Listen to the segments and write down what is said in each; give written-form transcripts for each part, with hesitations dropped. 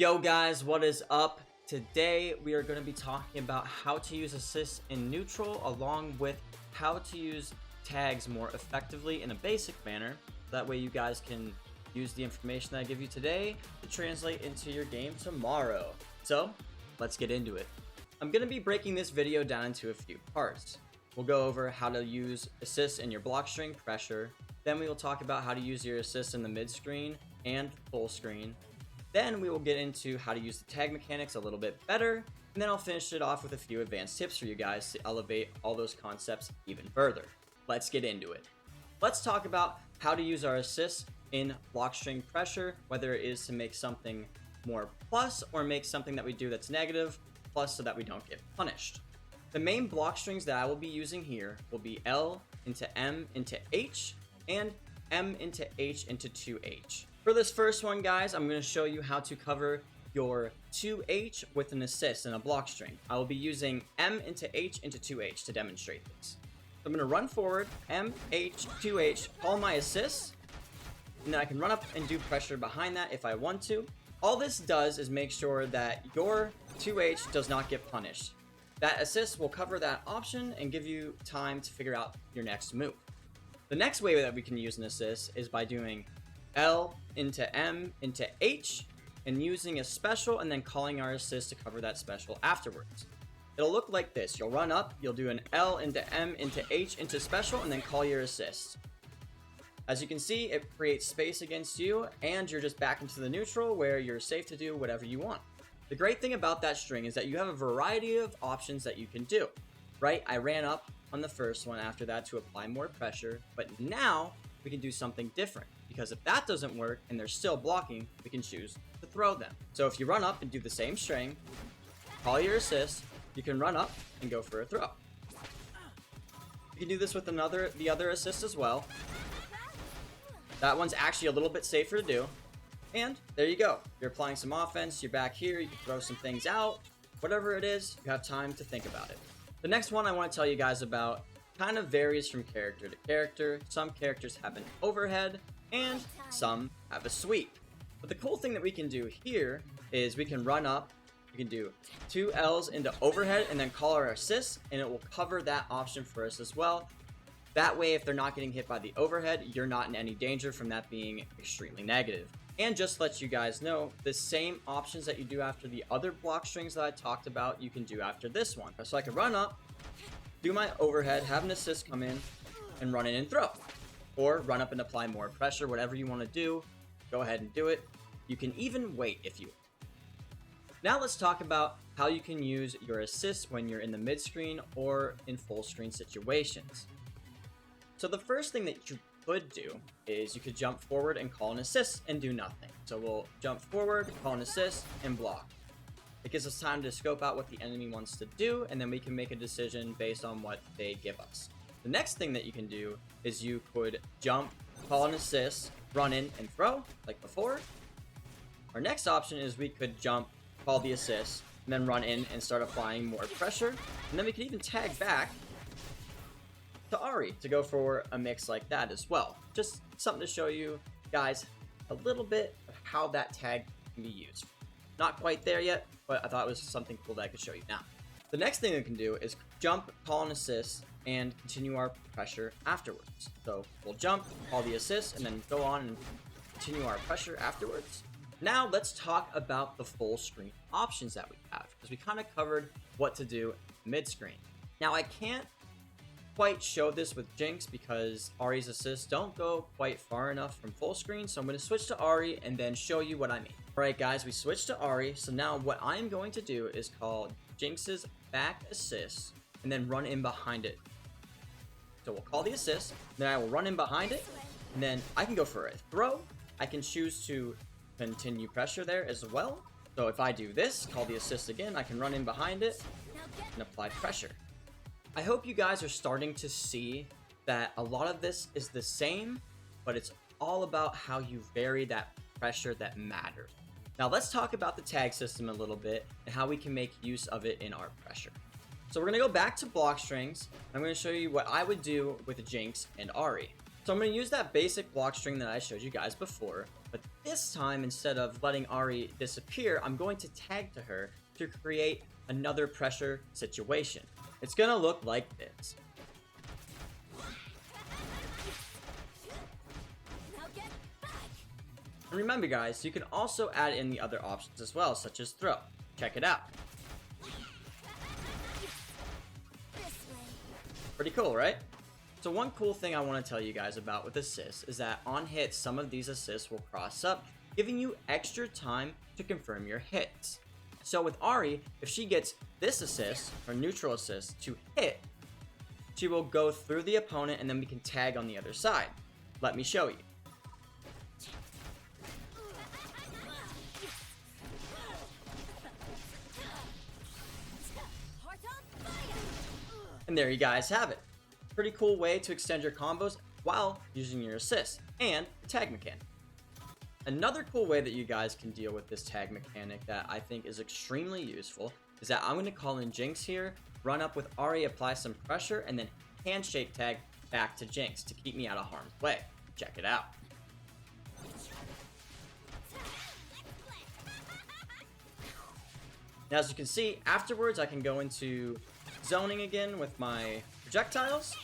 Yo guys, what is up? Today we are going to be talking about how to use assists in neutral along with how to use tags more effectively in a basic manner. That way you guys can use the information that I give you today to translate into your game tomorrow. So let's get into it. I'm going to be breaking this video down into a few parts. We'll go over how to use assists in your block string pressure. Then we will talk about how to use your assists in the mid screen and full screen. Then we will get into how to use the tag mechanics a little bit better, and then I'll finish it off with a few advanced tips for you guys to elevate all those concepts even further. Let's get into it. Let's talk about how to use our assists in block string pressure, whether it is to make something more plus or make something that we do that's negative plus so that we don't get punished. The main block strings that I will be using here will be L into M into H and M into H into 2H. For this first one, guys, I'm going to show you how to cover your 2H with an assist in a block string. I will be using M into H into 2H to demonstrate this. So I'm going to run forward, M, H, 2H, call my assist, and then I can run up and do pressure behind that if I want to. All this does is make sure that your 2H does not get punished. That assist will cover that option and give you time to figure out your next move. The next way that we can use an assist is by doing L into M into H and using a special and then calling our assist to cover that special afterwards. It'll look like this. You'll run up, you'll do an L into M into H into special and then call your assist. As you can see, it creates space against you and you're just back into the neutral where you're safe to do whatever you want. The great thing about that string is that you have a variety of options that you can do, right? I ran up on the first one after that to apply more pressure, but now we can do something different, because if that doesn't work and they're still blocking, we can choose to throw them. So if you run up and do the same string, call your assist, you can run up and go for a throw. You can do this with the other assist as well. That one's actually a little bit safer to do. And there you go. You're applying some offense, you're back here, you can throw some things out. Whatever it is, you have time to think about it. The next one I want to tell you guys about kind of varies from character to character. Some characters have an overhead and some have a sweep. But the cool thing that we can do here is we can run up, we can do 2 L's into overhead and then call our assist, and it will cover that option for us as well. That way, if they're not getting hit by the overhead, you're not in any danger from that being extremely negative. And just to let you guys know, the same options that you do after the other block strings that I talked about, you can do after this one. So I can run up, do my overhead, have an assist come in, and run in and throw. Or run up and apply more pressure, whatever you want to do, go ahead and do it. You can even wait if you want. Now let's talk about how you can use your assist when you're in the mid screen or in full screen situations. So the first thing that you could do is you could jump forward and call an assist and do nothing. So we'll jump forward, call an assist, and block. It gives us time to scope out what the enemy wants to do, and then we can make a decision based on what they give us. The next thing that you can do is you could jump, call an assist, run in, and throw, like before. Our next option is we could jump, call the assist, and then run in and start applying more pressure. And then we could even tag back to Ari to go for a mix like that as well. Just something to show you guys a little bit of how that tag can be used. Not quite there yet, but I thought it was something cool that I could show you now. The next thing we can do is jump, call an assist, and continue our pressure afterwards. So we'll jump, call the assist, and then go on and continue our pressure afterwards. Now let's talk about the full screen options that we have, because we kind of covered what to do mid screen. Now I can't quite show this with Jinx because Ari's assists don't go quite far enough from full screen, so I'm going to switch to Ari and then show you what I mean. Alright guys, we switched to Ari, so now what I'm going to do is call Jinx's back assist and then run in behind it. So we'll call the assist, then I will run in behind it, and then I can go for a throw. I can choose to continue pressure there as well. So if I do this, call the assist again, I can run in behind it and apply pressure. I hope you guys are starting to see that a lot of this is the same, but it's all about how you vary that pressure that matters. Now let's talk about the tag system a little bit and how we can make use of it in our pressure. So we're going to go back to block strings. I'm going to show you what I would do with Jinx and Ari. So So I'm going to use that basic block string that I showed you guys before, but this time instead of letting Ari disappear, I'm going to tag to her to create another pressure situation. It's going to look like this. And remember guys, you can also add in the other options as well, such as throw. Check it out. Pretty cool, right? So one cool thing I want to tell you guys about with assists is that on hits, some of these assists will cross up, giving you extra time to confirm your hits. So with Ari, if she gets this assist, or neutral assist, to hit, she will go through the opponent and then we can tag on the other side. Let me show you. And there you guys have it. Pretty cool way to extend your combos while using your assist and tag mechanic. Another cool way that you guys can deal with this tag mechanic that I think is extremely useful is that I'm going to call in Jinx here, run up with Ari, apply some pressure, and then handshake tag back to Jinx to keep me out of harm's way. Check it out. Now, as you can see, afterwards I can go into zoning again with my projectiles,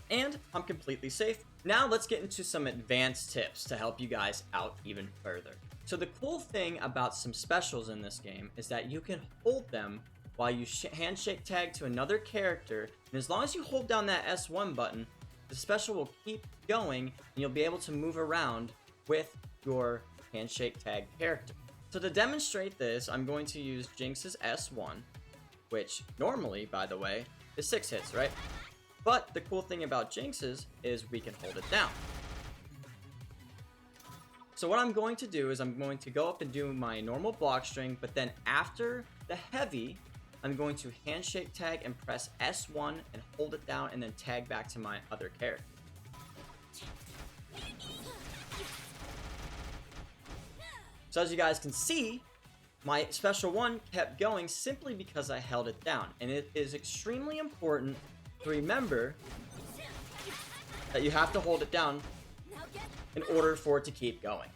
and I'm completely safe. Now let's get into some advanced tips to help you guys out even further. So the cool thing about some specials in this game is that you can hold them while you handshake tag to another character, and as long as you hold down that S1 button, the special will keep going and you'll be able to move around with your handshake tag character. So to demonstrate this, I'm going to use Jinx's S1, which normally, by the way, is 6 hits, right? But the cool thing about Jinx's is we can hold it down. So what I'm going to do is I'm going to go up and do my normal block string, but then after the heavy, I'm going to handshake tag and press S1 and hold it down and then tag back to my other character. So as you guys can see, my special one kept going simply because I held it down. And it is extremely important to remember that you have to hold it down in order for it to keep going.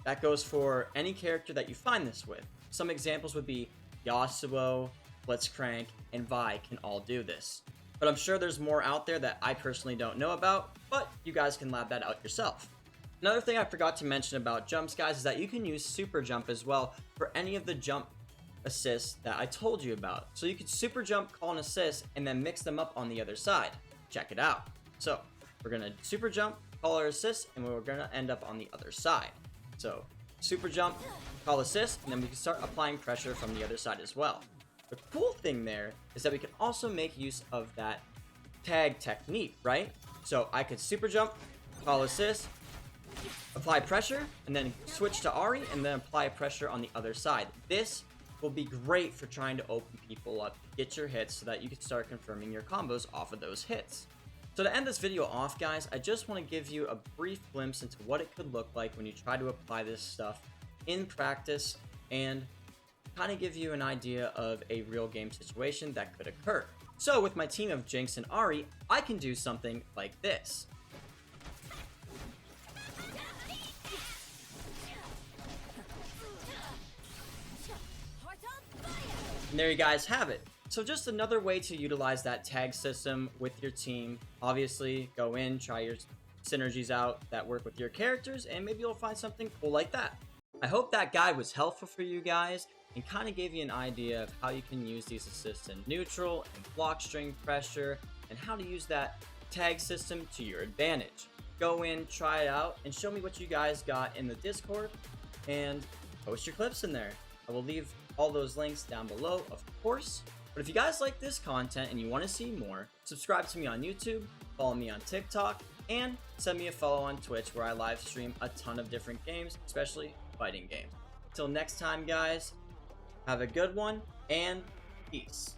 That goes for any character that you find this with. Some examples would be Yasuo, Blitzcrank, and Vi can all do this. But I'm sure there's more out there that I personally don't know about, but you guys can lab that out yourself. Another thing I forgot to mention about jumps, guys, is that you can use super jump as well for any of the jump assists that I told you about. So you could super jump, call an assist, and then mix them up on the other side. Check it out. So we're gonna super jump, call our assist, and we're gonna end up on the other side. So super jump, call assist, and then we can start applying pressure from the other side as well. The cool thing there is that we can also make use of that tag technique, right? So I could super jump, call assist, apply pressure, and then switch to Ari, and then apply pressure on the other side. This will be great for trying to open people up, get your hits, so that you can start confirming your combos off of those hits. So to end this video off, guys, I just want to give you a brief glimpse into what it could look like when you try to apply this stuff in practice, and kind of give you an idea of a real game situation that could occur. So with my team of Jinx and Ari, I can do something like this. And there you guys have it. So just another way to utilize that tag system with your team. Obviously, go in, try your synergies out that work with your characters, and maybe you'll find something cool like that. I hope that guide was helpful for you guys and kind of gave you an idea of how you can use these assists in neutral and block string pressure, and how to use that tag system to your advantage. Go in, try it out, and show me what you guys got in the Discord, and post your clips in there. I will leave all those links down below, of course. But if you guys like this content and you want to see more, subscribe to me on YouTube, follow me on TikTok, and send me a follow on Twitch, where I live stream a ton of different games, especially fighting games. Till next time, guys, have a good one, and peace.